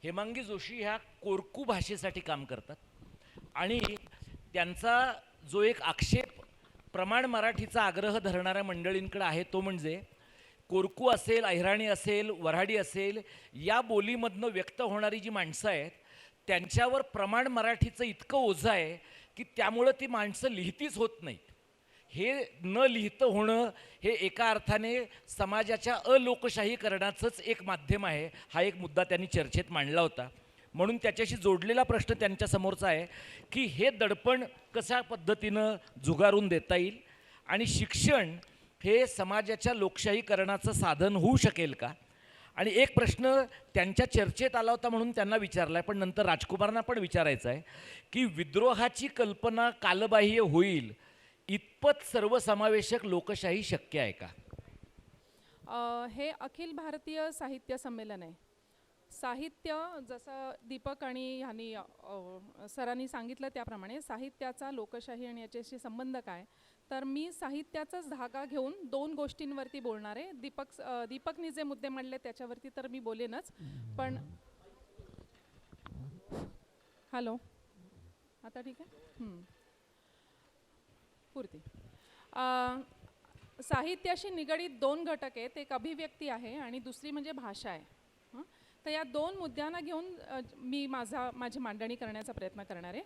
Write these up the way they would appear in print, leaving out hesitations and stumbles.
हेमांगी जोशी ह्या कोरकू भाषेसाठी काम करतात आणि त्यांचा जो एक आक्षेप प्रमाण मराठीचा आग्रह धरणाऱ्या मंडळींकडे आहे तो म्हणजे कोरकू असेल, अहिराणी असेल, वऱ्हाडी असेल, या बोलीमधनं व्यक्त होणारी जी माणसं आहेत त्यांच्यावर प्रमाण मराठीचं इतकं ओझं आहे की त्यामुळं ती माणसं लिहितीच होत नाहीत. हे न लिहितं होणं हे एका अर्थाने समाजाच्या अलोकशाहीकरणाचंच एक माध्यम आहे. हा एक मुद्दा त्यांनी चर्चेत मांडला होता. म्हणून त्याच्याशी जोडलेला प्रश्न त्यांच्यासमोरचा आहे की हे दडपण कशा पद्धतीनं झुगारून देता येईल आणि शिक्षण हे समाजाच्या लोकशाहीकरणाचं साधन होऊ शकेल का. आणि एक प्रश्न त्यांच्या चर्चेत आला होता म्हणून त्यांना विचारला आहे, पण नंतर राजकुमारांना पण विचारायचं आहे की विद्रोहाची कल्पना कालबाह्य होईल इतपत सर्वसमावेशक लोकशाही शक्य आहे का. हे अखिल भारतीय साहित्य संमेलन आहे. साहित्य जसं दीपक आणि ह्यांनी सरांनी सांगितलं त्याप्रमाणे साहित्याचा लोकशाही आणि याच्याशी संबंध काय, तर मी साहित्याचाच धागा घेऊन दोन गोष्टींवरती बोलणार आहे. दीपकनी जे मुद्दे मांडले त्याच्यावरती तर मी बोलेनच, पण हॅलो आता ठीक आहे पुरती. साहित्याशी निगडीत दोन घटक आहेत, एक अभिव्यक्ती आहे आणि दुसरी म्हणजे भाषा आहे. तर या दोन मुद्द्यांना घेऊन मी माझी मांडणी करण्याचा प्रयत्न करणार आहे.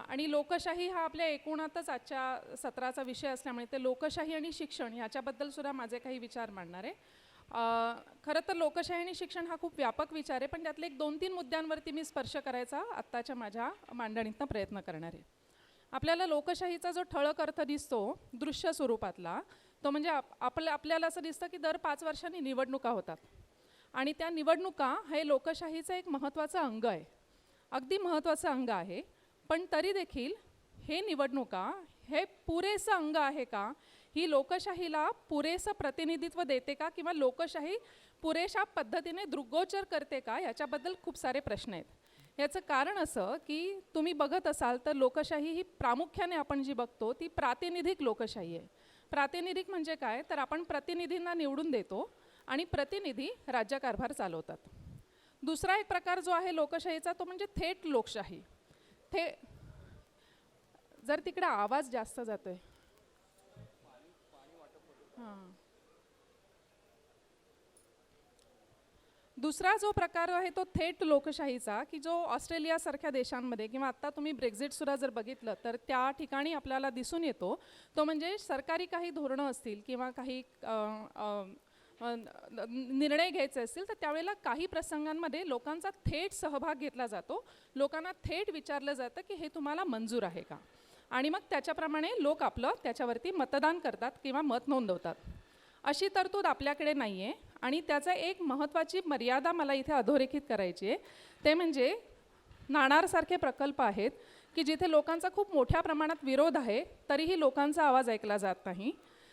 आणि लोकशाही हा आपल्या एकूणातच आजच्या सत्राचा विषय असल्यामुळे ते लोकशाही आणि शिक्षण ह्याच्याबद्दल सुद्धा माझे काही विचार मांडणार आहे. खरं तर लोकशाही आणि शिक्षण हा खूप व्यापक विचार आहे, पण त्यातले एक 2-3 मुद्द्यांवरती मी स्पर्श करायचा आत्ताच्या माझ्या मांडणीतनं प्रयत्न करणार आहे. आपल्याला लोकशाहीचा जो ठळक अर्थ दिसतो दृश्य स्वरूपातला तो म्हणजे आपल्याला असं दिसतं की दर 5 वर्षांनी निवडणुका होतात आणि त्या निवडणुका हे लोकशाहीचं एक महत्त्वाचं अंग आहे, अगदी महत्त्वाचं अंग आहे. पण तरी देखील हे निवडणुका हे पुरेसं अंग आहे का, ही लोकशाहीला पुरेसं प्रतिनिधित्व देते का, किंवा लोकशाही पुरेशा पद्धतीने दृग्गोचर करते का, याच्याबद्दल खूप सारे प्रश्न आहेत. याचं कारण असं की तुम्ही बघत असाल तर लोकशाही ही प्रामुख्याने आपण जी बघतो ती प्रातिनिधिक लोकशाही आहे. प्रातिनिधिक म्हणजे काय, तर आपण प्रतिनिधींना निवडून देतो आणि प्रतिनिधी राज्यकारभार चालवतात. दुसरा एक प्रकार जो आहे लोकशाहीचा तो म्हणजे थेट लोकशाही. जर तिकडे आवाज जास्त जातोय दुसरा जो प्रकार आहे तो थेट लोकशाहीचा, की जो ऑस्ट्रेलियासारख्या देशांमध्ये किंवा आत्ता तुम्ही ब्रेक्झिटसुद्धा जर बघितलं तर त्या ठिकाणी आपल्याला दिसून येतो. तो म्हणजे सरकारी काही धोरणं असतील किंवा काही निर्णय घ्यायचे असतील तर त्यावेळेला काही प्रसंगांमध्ये लोकांचा थेट सहभाग घेतला जातो. लोकांना थेट विचारलं जातं की हे तुम्हाला मंजूर आहे का, आणि मग त्याच्याप्रमाणे लोक आपलं त्याच्यावरती मतदान करतात किंवा मत नोंदवतात. अशी तरतूद आपल्याकडे नाही आहे आणि त्याचा एक महत्त्वाची मर्यादा मला इथे अधोरेखित करायची आहे. ते म्हणजे नाणारसारखे प्रकल्प आहेत की जिथे लोकांचा खूप मोठ्या प्रमाणात विरोध आहे तरीही लोकांचा आवाज ऐकला जात नाही.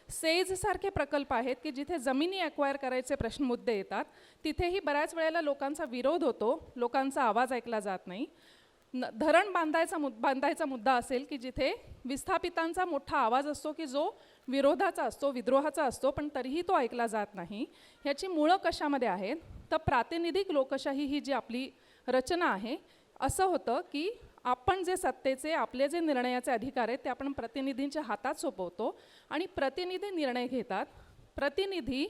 सेजसारखे प्रकल्प आहेत की जिथे जमिनी ॲक्वायर करायचे प्रश्न मुद्दे येतात, तिथेही बऱ्याच वेळेला लोकांचा विरोध होतो, लोकांचा आवाज ऐकला जात नाही. धरण बांधायचा मुद्दा असेल की जिथे विस्थापितांचा मोठा आवाज असतो की जो विरोधाचा असतो, विद्रोहाचा असतो, पण तरीही तो ऐकला जात नाही. ह्याची मुळं कशामध्ये आहेत, तर प्रातिनिधिक लोकशाही ही जी आपली रचना आहे, असं होतं की आपण जे सत्तेचे आपले जे निर्णयाचे अधिकार आहेत ते आपण प्रतिनिधींच्या हातात सोपवतो आणि प्रतिनिधी निर्णय घेतात. प्रतिनिधी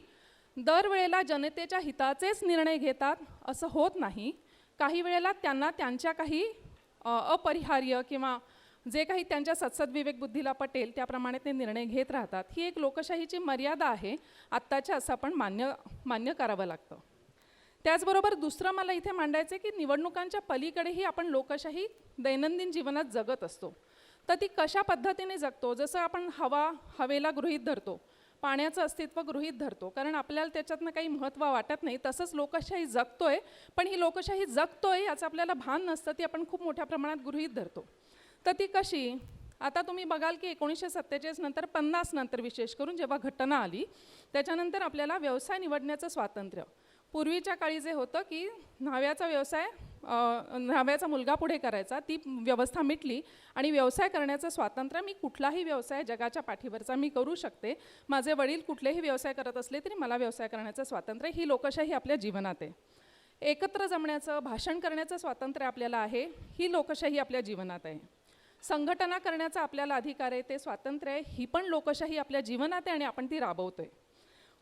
दरवेळेला जनतेच्या हिताचेच निर्णय घेतात असं होत नाही. काही वेळेला त्यांना त्यांच्या काही अपरिहार्य किंवा जे काही त्यांच्या सत्सद्विवेक बुद्धीला पटेल त्याप्रमाणे ते निर्णय घेत राहतात. ही एक लोकशाहीची मर्यादा आहे, आत्ताच्या असं आपण मान्य करावं लागतं. त्याचबरोबर दुसरं मला इथे मांडायचं आहे की निवडणुकांच्या पलीकडेही आपण लोकशाही दैनंदिन जीवनात जगत असतो. तर ती कशा पद्धतीने जगतो, जसं आपण हवेला गृहीत धरतो, पाण्याचं अस्तित्व गृहीत धरतो कारण आपल्याला त्याच्यातनं काही महत्त्व वाटत नाही, तसंच लोकशाही जगतोय, पण ही लोकशाही जगतोय याचं आपल्याला भान नसतं, ती आपण खूप मोठ्या प्रमाणात गृहीत धरतो. तर ती कशी, आता तुम्ही बघाल की 1947 नंतर 50 नंतर विशेष करून जेव्हा घटना आली त्याच्यानंतर आपल्याला व्यवसाय निवडण्याचं स्वातंत्र्य. पूर्वीच्या काळी जे होतं की न्हाव्याचा मुलगा पुढे करायचा, ती व्यवस्था मिटली आणि व्यवसाय करण्याचं स्वातंत्र्य, मी कुठलाही व्यवसाय जगाच्या पाठीवरचा मी करू शकते, माझे वडील कुठलेही व्यवसाय करत असले तरी मला व्यवसाय करण्याचं स्वातंत्र्य, ही लोकशाही आपल्या जीवनात आहे. एकत्र जमण्याचं, भाषण करण्याचं स्वातंत्र्य आपल्याला आहे, ही लोकशाही आपल्या जीवनात आहे. संघटना करण्याचा आपल्याला अधिकार आहे, ते स्वातंत्र्य आहे, ही पण लोकशाही आपल्या जीवनात आहे आणि आपण ती राबवतोय.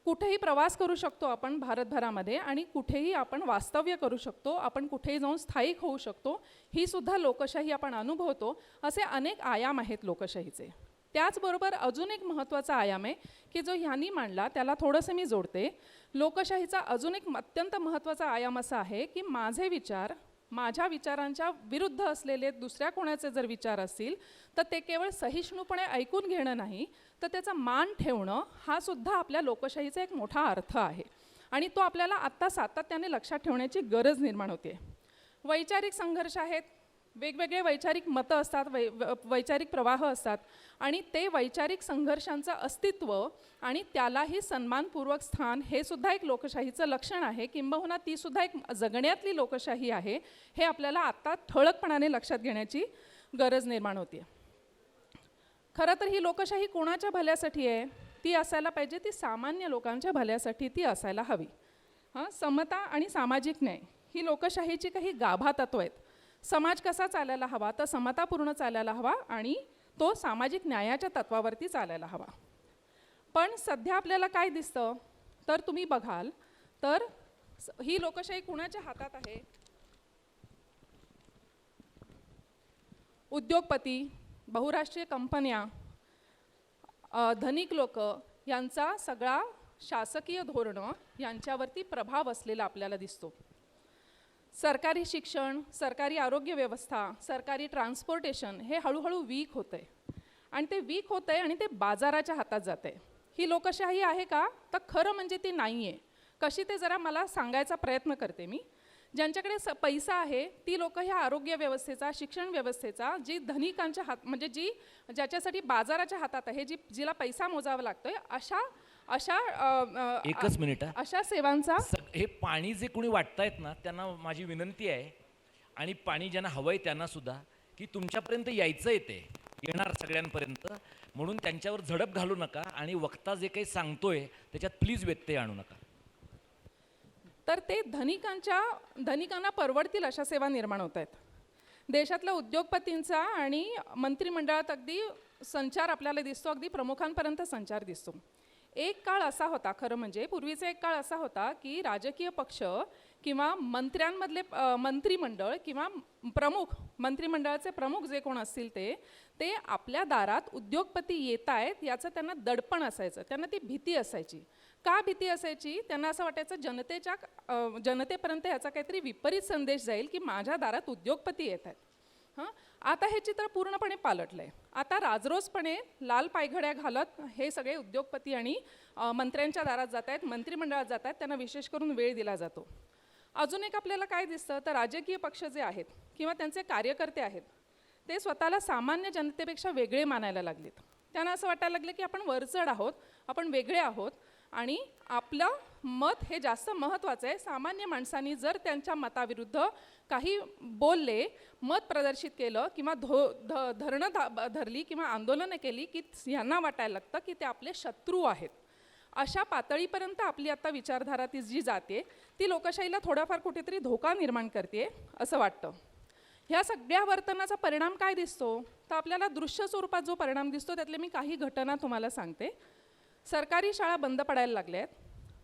कुठेही प्रवास करू शकतो आपण भारतभरामध्ये आणि कुठेही आपण वास्तव्य करू शकतो, आपण कुठेही जाऊन स्थायिक होऊ शकतो, ही सुद्धा लोकशाही आपण अनुभवतो. असे अनेक आयाम आहेत लोकशाहीचे. त्याचबरोबर अजून एक महत्त्वाचा आयाम आहे की जो ह्यांनी मांडला, त्याला थोडंसं मी जोडते. लोकशाहीचा अजून एक अत्यंत महत्त्वाचा आयाम असा आहे की माझे विचार, माझ्या विचारांच्या विरुद्ध असलेले दुसऱ्या कोणाचे जर विचार असतील तर ते केवळ सहिष्णुपणे ऐकून घेणं नाही, तर त्याचा मान ठेवणं हा सुद्धा आपल्या लोकशाहीचा एक मोठा अर्थ आहे. आणि तो आपल्याला आत्ता सातत्याने लक्षात ठेवण्याची गरज निर्माण होते. वैचारिक संघर्ष आहेत, वेगवेगळे वैचारिक मतं असतात, वैचारिक प्रवाह असतात आणि ते वैचारिक संघर्षांचं अस्तित्व आणि त्यालाही सन्मानपूर्वक स्थान हे सुद्धा एक लोकशाहीचं लक्षण आहे, किंबहुना ती सुद्धा एक जगण्यातली लोकशाही आहे. हे आपल्याला आत्ता ठळकपणाने लक्षात घेण्याची गरज निर्माण होते. खरं तर ही लोकशाही कोणाच्या भल्यासाठी आहे? ती असायला पाहिजे, ती सामान्य लोकांच्या भल्यासाठी ती असायला हवी. समता आणि सामाजिक न्याय ही लोकशाहीची काही गाभा तत्त्व आहेत. समाज कसा चालायला हवा, तर समतापूर्ण चालायला हवा आणि तो सामाजिक न्यायाच्या तत्वावरती चालायला हवा. पण सध्या आपल्याला काय दिसतं, तर तुम्ही बघाल तर ही लोकशाही कुणाच्या हातात आहे? उद्योगपती, बहुराष्ट्रीय कंपन्या, धनिक लोक यांचा सगळा शासकीय धोरणं यांच्यावरती प्रभाव असलेला आपल्याला दिसतो. सरकारी शिक्षण, सरकारी आरोग्य व्यवस्था, सरकारी ट्रान्सपोर्टेशन हे हळूहळू वीक होतं आहे आणि ते वीक होतं आहे आणि ते बाजाराच्या हातात जातं आहे. ही लोकशाही आहे का? तर खरं म्हणजे ती नाही आहे. कशी ते जरा मला सांगायचा प्रयत्न करते मी. ज्यांच्याकडे पैसा आहे ती लोक ह्या आरोग्य व्यवस्थेचा, शिक्षण व्यवस्थेचा, जी धनिकांच्या हात म्हणजे जी ज्याच्यासाठी बाजाराच्या हातात आहे, जिला पैसा मोजावा लागतोय, अशा एकच मिनिट अशा सेवांचा हे पाणी जे कोणी वाटतायत ना, त्यांना माझी विनंती आहे, आणि पाणी ज्यांना हवंय त्यांना सुद्धा, की तुमच्यापर्यंत यायचं येते, येणार सगळ्यांपर्यंत, म्हणून त्यांच्यावर झडप घालू नका आणि वक्ता जे काही सांगतोय त्याच्यात प्लीज व्यत्यय आणू नका. तर ते धनिकांना परवडतील अशा सेवा निर्माण होत आहेत. देशातल्या उद्योगपतींचा आणि मंत्रिमंडळात अगदी संचार आपल्याला दिसतो, अगदी प्रमुखांपर्यंत संचार दिसतो. एक काळ असा होता, खरं म्हणजे पूर्वीचा एक काळ असा होता की राजकीय पक्ष किंवा मंत्र्यांमधले मंत्रिमंडळ किंवा मंत्रिमंडळाचे प्रमुख जे कोण असतील ते आपल्या दारात उद्योगपती येत आहेत याचं त्यांना दडपण असायचं, त्यांना ती भीती असायची. का भीती असायची? त्यांना असं वाटायचं जनतेपर्यंत याचा काहीतरी विपरीत संदेश जाईल की माझ्या दारात उद्योगपती येत आहेत. आता हे चित्र पूर्णपणे पालटलं आहे. आता राजरोसपणे लाल पायघड्या घालत हे सगळे उद्योगपती आणि मंत्र्यांच्या दारात जात आहेत, मंत्रिमंडळात जात आहेत, त्यांना विशेष करून वेळ दिला जातो. अजून एक आपल्याला काय दिसतं, तर राजकीय पक्ष जे आहेत किंवा त्यांचे कार्यकर्ते आहेत ते स्वतःला सामान्य जनतेपेक्षा वेगळे मानायला लागलेत. त्यांना असं वाटायला लागलं की आपण वरचढ आहोत, आपण वेगळे आहोत आणि आपलं मत हे जास्त महत्त्वाचं आहे. सामान्य माणसांनी जर त्यांच्या मताविरुद्ध काही बोलले, मत प्रदर्शित केलं किंवा धरणं धरली किंवा आंदोलनं केली की यांना वाटायला लागतं की ते आपले शत्रू आहेत. अशा पातळीपर्यंत आपली आता विचारधारा ती जी जाते ती लोकशाहीला थोडाफार कुठेतरी धोका निर्माण करते असं वाटतं. ह्या सगळ्या वर्तनाचा परिणाम काय दिसतो, तर आपल्याला दृश्य स्वरूपात जो परिणाम दिसतो त्यातले मी काही घटना तुम्हाला सांगते. सरकारी शाळा बंद पडायला लागल्या आहेत,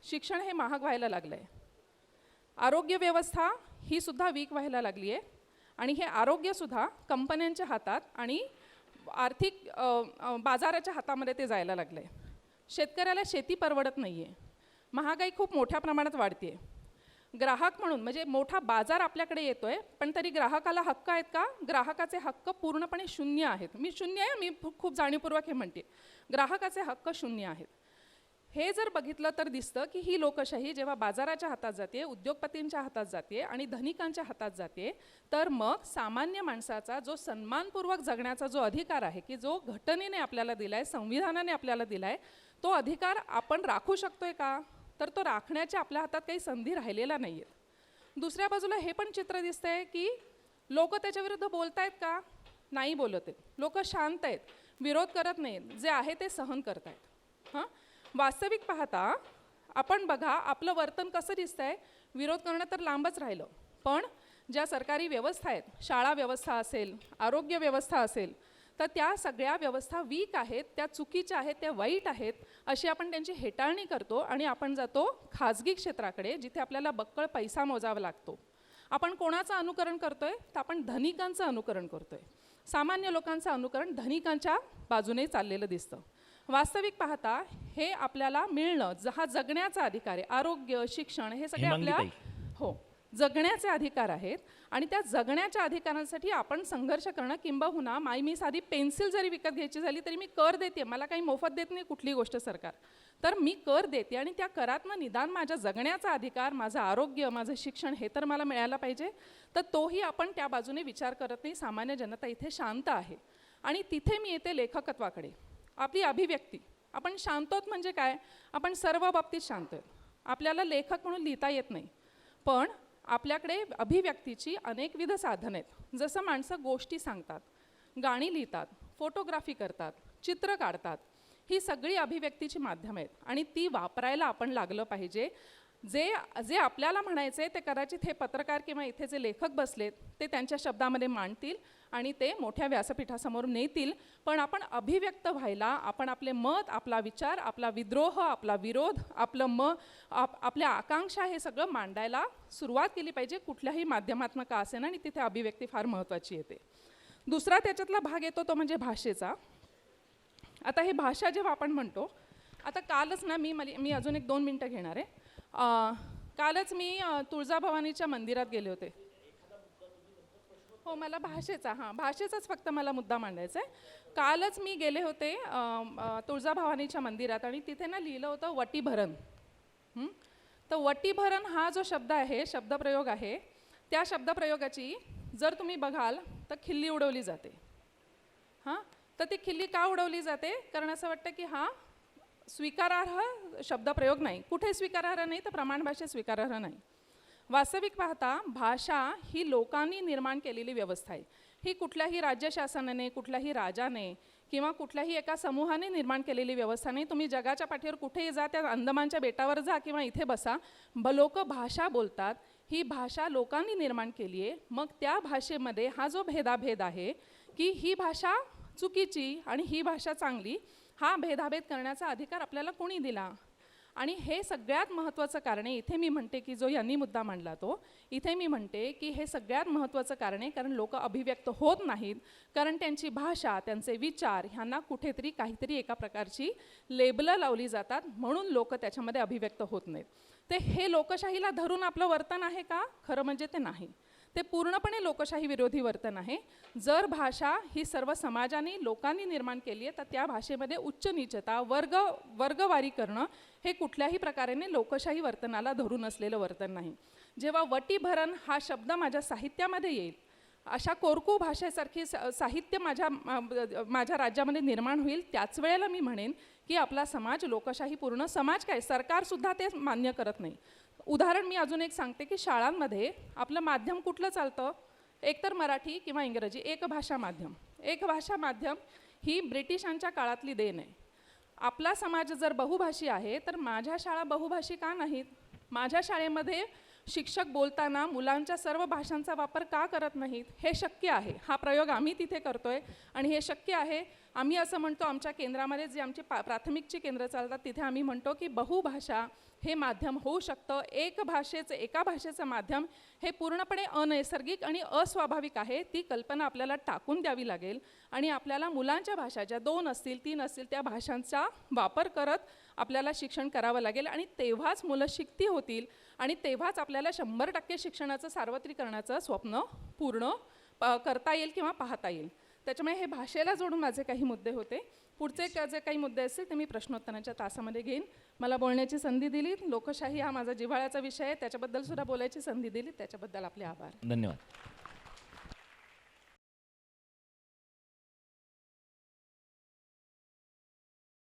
शिक्षण हे महाग व्हायला लागलं आहे, आरोग्य व्यवस्था ही सुद्धा वीक व्हायला लागली आहे आणि हे आरोग्यसुद्धा कंपन्यांच्या हातात आणि आर्थिक बाजाराच्या हातामध्ये ते जायला लागलं आहे. शेतकऱ्याला शेती परवडत नाही आहे, महागाई खूप मोठ्या प्रमाणात वाढते आहे. ग्राहक म्हणून म्हणजे मोठा बाजार आपल्याकडे येतो आहे, पण तरी ग्राहकाला हक्क आहेत का? ग्राहकाचे हक्क पूर्णपणे शून्य आहेत. मी खूप जाणीवपूर्वक हे म्हणते, ग्राहकाचे हक्क शून्य आहेत. हे जर बघितलं तर दिसतं की ही लोकशाही जेव्हा बाजाराच्या हातात जाते, उद्योगपतींच्या हातात जाते आणि धनिकांच्या हातात जाते, तर मग सामान्य माणसाचा जो सन्मानपूर्वक जगण्याचा जो अधिकार आहे की जो घटनेने आपल्याला दिला आहे, संविधानाने आपल्याला दिला आहे, तो अधिकार आपण राखू शकतोय का? तर तो राखण्याच्या आपल्या हातात काही संधी राहिलेला नाही आहेत. दुसऱ्या बाजूला हे पण चित्र दिसतंय की लोक त्याच्याविरुद्ध बोलत आहेत का? नाही बोलत आहेत. लोक शांत आहेत, विरोध करत नाहीत, जे आहे ते सहन करत आहेत. वास्तविक पाहता आपण बघा आपलं वर्तन कसं दिसतंय, विरोध करणं तर लांबच राहिलं, पण ज्या सरकारी व्यवस्था आहेत, शाळा व्यवस्था असेल, आरोग्य व्यवस्था असेल, तर त्या सगळ्या व्यवस्था वीक आहेत, त्या चुकीच्या आहेत, त्या वाईट आहेत, अशी आपण त्यांची हेटाळणी करतो आणि आपण जातो खाजगी क्षेत्राकडे, जिथे आपल्याला बक्कळ पैसा मोजावा लागतो. आपण कोणाचं अनुकरण करतोय? तर आपण धनिकांचं अनुकरण करतोय. सामान्य लोकांचं अनुकरण धनिकांच्या बाजूने चाललेलं दिसतं. वास्तविक पाहता हे आपल्याला मिळणं, हा जगण्याचा अधिकार आहे. आरोग्य, शिक्षण हे सगळे आपल्या जगण्याचे अधिकार आहेत आणि त्या जगण्याच्या अधिकारांसाठी आपण संघर्ष करणं, किंबहुना मी साधी पेन्सिल जरी विकत घ्यायची झाली तरी मी कर देते, मला काही मोफत देत नाही कुठली गोष्ट सरकार, तर मी कर देते आणि त्या करातनं निदान माझ्या जगण्याचा अधिकार, माझं आरोग्य, माझं शिक्षण हे तर मला मिळायला पाहिजे. तर तोही आपण त्या बाजूने विचार करत नाही. सामान्य जनता इथे शांत आहे आणि तिथे मी येते लेखकत्वाकडे. आपली अभिव्यक्ती, आपण शांत आहोत म्हणजे काय? आपण सर्व बाबतीत शांत आहोत. आपल्याला लेखक म्हणून लिहिता येत नाही, पण आपल्याकडे अभिव्यक्तीची अनेकविध साधनं आहेत. जसं माणसं गोष्टी सांगतात, गाणी लिहितात, फोटोग्राफी करतात, चित्र काढतात, ही सगळी अभिव्यक्तीची माध्यमं आहेत आणि ती वापरायला आपण लागलं पाहिजे. जे जे आपल्याला म्हणायचं आहे ते कदाचित हे पत्रकार किंवा इथे जे लेखक बसलेत ते त्यांच्या शब्दामध्ये मांडतील आणि ते मोठ्या व्यासपीठासमोर नेतील, पण आपण अभिव्यक्त व्हायला, आपण आपले मत, आपला विचार, आपला विद्रोह, आपला विरोध, आपल्या आकांक्षा हे सगळं मांडायला सुरुवात केली पाहिजे, कुठल्याही माध्यमातून का असेना, आणि तिथे अभिव्यक्ती फार महत्त्वाची येते. दुसरा त्याच्यातला भाग येतो तो म्हणजे भाषेचा. आता हे भाषा जेव्हा आपण म्हणतो, आता कालच ना मी अजून 1-2 मिनटं घेणार आहे. कालच मी तुळजाभवानीच्या मंदिरात गेले होते. हो, मला भाषेचाच फक्त मला मुद्दा मांडायचा आहे. कालच मी गेले होते तुळजाभवानीच्या मंदिरात आणि तिथे ना लिहिलं होतं वटीभरण. तर वटीभरण हा जो शब्द आहे, शब्दप्रयोग आहे, त्या शब्दप्रयोगाची जर तुम्ही बघाल तर खिल्ली उडवली जाते. तर ती खिल्ली का उडवली जाते? कारण असं वाटतं की हा स्वीकारार्ह शब्दप्रयोग नाही. कुठे स्वीकारार्ह नाही? तर प्रमाण भाषेत स्वीकारार्ह नाही. वास्तविक पाहता भाषा ही लोकांनी निर्माण केलेली व्यवस्था आहे. ही कुठल्याही राज्य शासनाने, कुठल्याही राजाने किंवा कुठल्याही एका समूहाने निर्माण केलेली व्यवस्था नाही. तुम्ही जगाच्या पाठीवर कुठेही जा, त्या अंदमानच्या बेटावर जा किंवा इथे बसा, लोक भाषा बोलतात. ही भाषा लोकांनी निर्माण केली आहे. मग त्या भाषेमध्ये हा जो भेदाभेद आहे की ही भाषा चुकीची आणि ही भाषा चांगली, हा भेदाभेद करण्याचा अधिकार आपल्याला कोणी दिला? आणि हे सगळ्यात महत्त्वाचं कारण आहे. इथे मी म्हणते की जो यांनी मुद्दा मांडला तो, इथे मी म्हणते की हे सगळ्यात महत्त्वाचं कारण आहे, कारण लोक अभिव्यक्त होत नाहीत, कारण त्यांची भाषा, त्यांचे विचार ह्यांना कुठेतरी काहीतरी एका प्रकारची लेबलं लावली जातात, म्हणून लोक त्याच्यामध्ये अभिव्यक्त होत नाहीत. ते हे लोकशाहीला धरून आपलं वर्तन आहे का? खरं म्हणजे ते नाही. ते पूर्णपणे लोकशाही विरोधी वर्तन आहे. जर भाषा ही सर्व समाजाने, लोकांनी निर्माण केली आहे, तर त्या भाषेमध्ये उच्च नीचता, वर्गवारी करणं हे कुठल्याही प्रकाराने लोकशाही वर्तनाला धरून असलेलं वर्तन नाही. जेव्हा वटीभरण हा शब्द माझ्या साहित्यामध्ये येईल, अशा कोरकू भाषेसारखी साहित्य माझ्या राज्यामध्ये निर्माण होईल, त्याच वेळेला मी म्हणेन की आपला समाज लोकशाही पूर्ण समाज काय, सरकारसुद्धा ते मान्य करत नाही. उदाहरण मी अजून एक सांगते की शाळांमध्ये आपलं माध्यम कुठलं चालतं? एकतर मराठी किंवा इंग्रजी, एक भाषा माध्यम ही ब्रिटिशांच्या काळातली देण आहे. आपला समाज जर बहुभाषी आहे तर माझ्या शाळा बहुभाषी का नाहीत? माझ्या शाळेमध्ये शिक्षक बोलताना मुलांच्या सर्व भाषांचा वापर का करत नाहीत? हे शक्य आहे. हा प्रयोग आम्ही तिथे करतोय आणि हे शक्य आहे. आम्ही असं म्हणतो, आमच्या केंद्रामध्ये जे आमची प्राथमिकची केंद्र चालतात तिथे आम्ही म्हणतो की बहुभाषा हे माध्यम होऊ शकतं. एका भाषेचं माध्यम हे पूर्णपणे अनैसर्गिक आणि अस्वाभाविक आहे. ती कल्पना आपल्याला टाकून द्यावी लागेल आणि आपल्याला मुलांच्या भाषा ज्या 2 असतील 3 असतील त्या भाषांचा वापर करत आपल्याला शिक्षण करावं लागेल आणि तेव्हाच मुलं शिकती होतील आणि तेव्हाच आपल्याला 100% शिक्षणाचं सार्वत्रिकरणाचं स्वप्न पूर्ण करता येईल किंवा पाहता येईल. त्याच्यामुळे हे भाषेला जोडून माझे काही मुद्दे होते. पुढचे जे काही मुद्दे असतील ते मी प्रश्नोत्तराच्या तासामध्ये घेईन. मला बोलण्याची संधी दिली, लोकशाही हा माझा जिव्हाळ्याचा विषय आहे, त्याच्याबद्दल सुद्धा बोलायची संधी दिली, त्याच्याबद्दल आपले आभार. धन्यवाद.